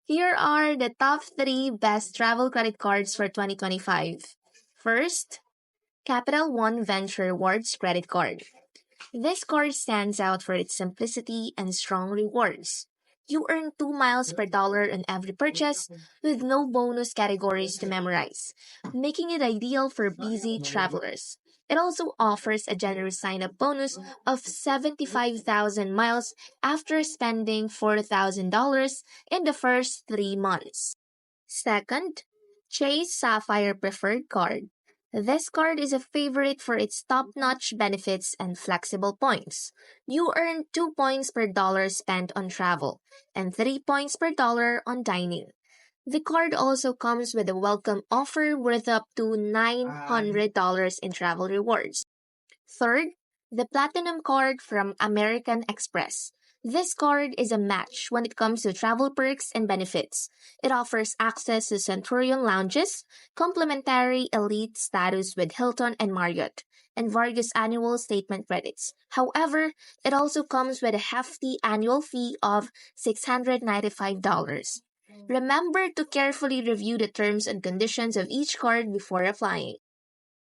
Here are the top 3 best travel credit cards for 2025. First, Capital One Venture Rewards Credit Card. This card stands out for its simplicity and strong rewards. You earn 2 miles per dollar on every purchase with no bonus categories to memorize, making it ideal for busy travelers. It also offers a generous sign up bonus of 75,000 miles after spending $4,000 in the first 3 months. Second, Chase Sapphire Preferred Card. This card is a favorite for its top-notch benefits and flexible points. You earn 2 points per dollar spent on travel and 3 points per dollar on dining. The card also comes with a welcome offer worth up to $900 in travel rewards. Third, the Platinum Card from American Express. This card is a match when it comes to travel perks and benefits. It offers access to Centurion lounges, complimentary elite status with Hilton and Marriott, and various annual statement credits. However, it also comes with a hefty annual fee of $695. Remember to carefully review the terms and conditions of each card before applying.